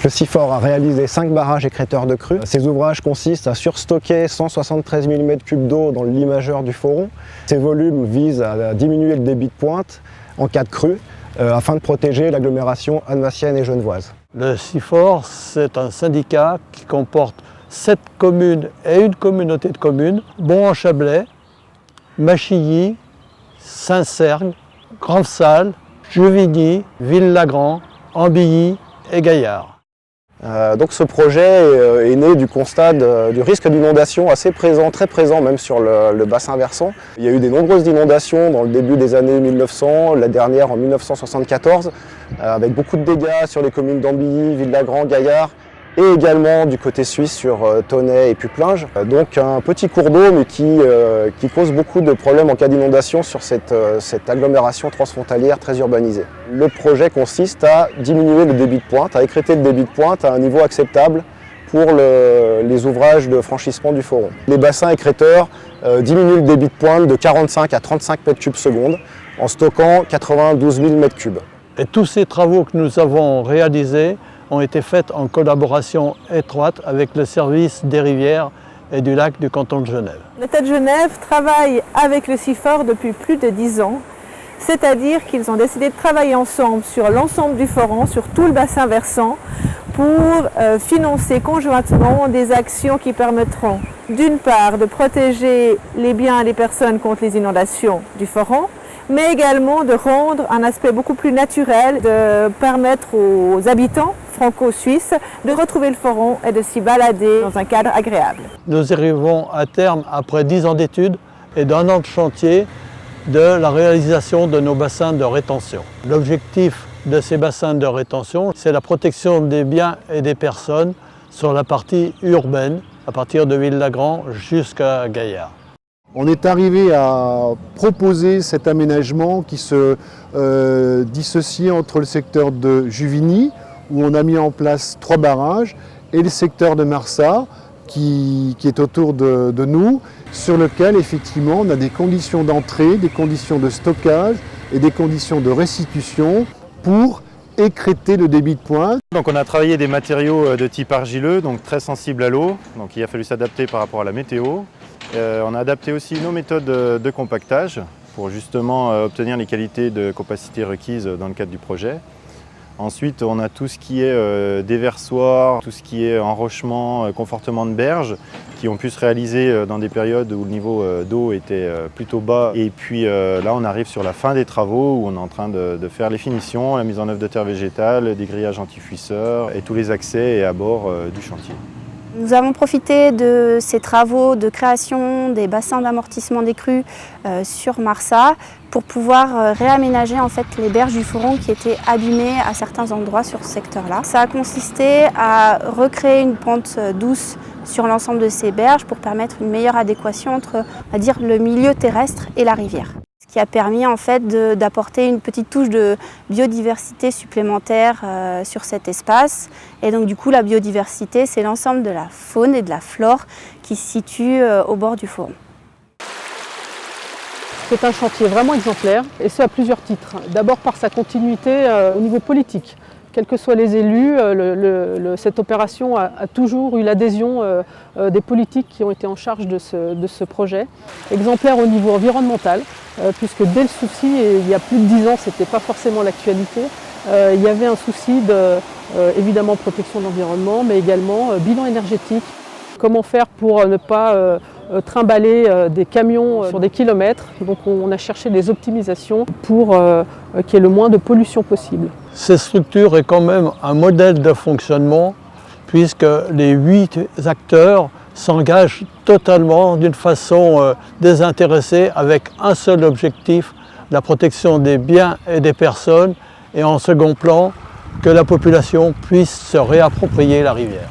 Le CIFOR a réalisé 5 barrages écrêteurs de crues. Ces ouvrages consistent à surstocker 173 mm3 d'eau dans le lit majeur du Foron. Ces volumes visent à diminuer le débit de pointe en cas de crue afin de protéger l'agglomération annemassienne et genevoise. Le CIFOR, c'est un syndicat qui comporte 7 communes et une communauté de communes, Bon-en-Chablais, Machilly, Saint-Cergue, Grande-Salle, Juvigny, Ville-Lagrand, Ambilly et Gaillard. Donc ce projet est né du constat du risque d'inondation assez présent, très présent même sur le bassin versant. Il y a eu de nombreuses inondations dans le début des années 1900, la dernière en 1974, avec beaucoup de dégâts sur les communes d'Ambilly, Ville-Lagrand, Gaillard, et également du côté suisse sur Tonnay et Pupplinges. Donc un petit cours d'eau mais qui cause beaucoup de problèmes en cas d'inondation sur cette agglomération transfrontalière très urbanisée. Le projet consiste à diminuer le débit de pointe, à écrêter le débit de pointe à un niveau acceptable pour les ouvrages de franchissement du Foron. Les bassins écrêteurs diminuent le débit de pointe de 45 à 35 m3 secondes en stockant 92 000 m3. Et tous ces travaux que nous avons réalisés ont été faits en collaboration étroite avec le service des rivières et du lac du canton de Genève. L'État de Genève travaille avec le CIFOR depuis plus de 10 ans, c'est-à-dire qu'ils ont décidé de travailler ensemble sur l'ensemble du Foron, sur tout le bassin versant, pour financer conjointement des actions qui permettront d'une part de protéger les biens et les personnes contre les inondations du Foron, mais également de rendre un aspect beaucoup plus naturel, de permettre aux habitants franco-suisses de retrouver le Foron et de s'y balader dans un cadre agréable. Nous arrivons à terme, après 10 ans d'études et d'1 an de chantier, de la réalisation de nos bassins de rétention. L'objectif de ces bassins de rétention, c'est la protection des biens et des personnes sur la partie urbaine, à partir de Ville-Lagrand jusqu'à Gaillard. On est arrivé à proposer cet aménagement qui se dissocie entre le secteur de Juvigny, où on a mis en place 3 barrages, et le secteur de Marsat, qui est autour de nous, sur lequel effectivement on a des conditions d'entrée, des conditions de stockage et des conditions de restitution pour écrêter le débit de pointe. Donc on a travaillé des matériaux de type argileux, donc très sensibles à l'eau, donc il a fallu s'adapter par rapport à la météo. On a adapté aussi nos méthodes de compactage pour justement obtenir les qualités de compacité requises dans le cadre du projet. Ensuite, on a tout ce qui est déversoir, tout ce qui est enrochement, confortement de berge, qui ont pu se réaliser dans des périodes où le niveau d'eau était plutôt bas. Et puis là, on arrive sur la fin des travaux où on est en train de faire les finitions, la mise en œuvre de terre végétale, des grillages anti-fuisseurs et tous les accès et abords du chantier. Nous avons profité de ces travaux de création des bassins d'amortissement des crues sur Marsat pour pouvoir réaménager en fait les berges du Foron qui étaient abîmées à certains endroits sur ce secteur-là. Ça a consisté à recréer une pente douce sur l'ensemble de ces berges pour permettre une meilleure adéquation entre, on va dire, le milieu terrestre et la rivière. Ce qui a permis en fait d'apporter une petite touche de biodiversité supplémentaire sur cet espace. Et donc du coup la biodiversité, c'est l'ensemble de la faune et de la flore qui se situe au bord du Foron. C'est un chantier vraiment exemplaire et ce à plusieurs titres. D'abord par sa continuité au niveau politique. Quels que soient les élus, cette opération a toujours eu l'adhésion des politiques qui ont été en charge de ce projet. Exemplaire au niveau environnemental, puisque dès le souci, il y a plus de 10 ans, ce n'était pas forcément l'actualité, il y avait un souci de, évidemment, protection de l'environnement, mais également bilan énergétique. Comment faire pour ne pas trimballer des camions sur des kilomètres. Donc on a cherché des optimisations pour qu'il y ait le moins de pollution possible. Cette structure est quand même un modèle de fonctionnement puisque les 8 acteurs s'engagent totalement d'une façon désintéressée avec un seul objectif, la protection des biens et des personnes et en second plan que la population puisse se réapproprier la rivière.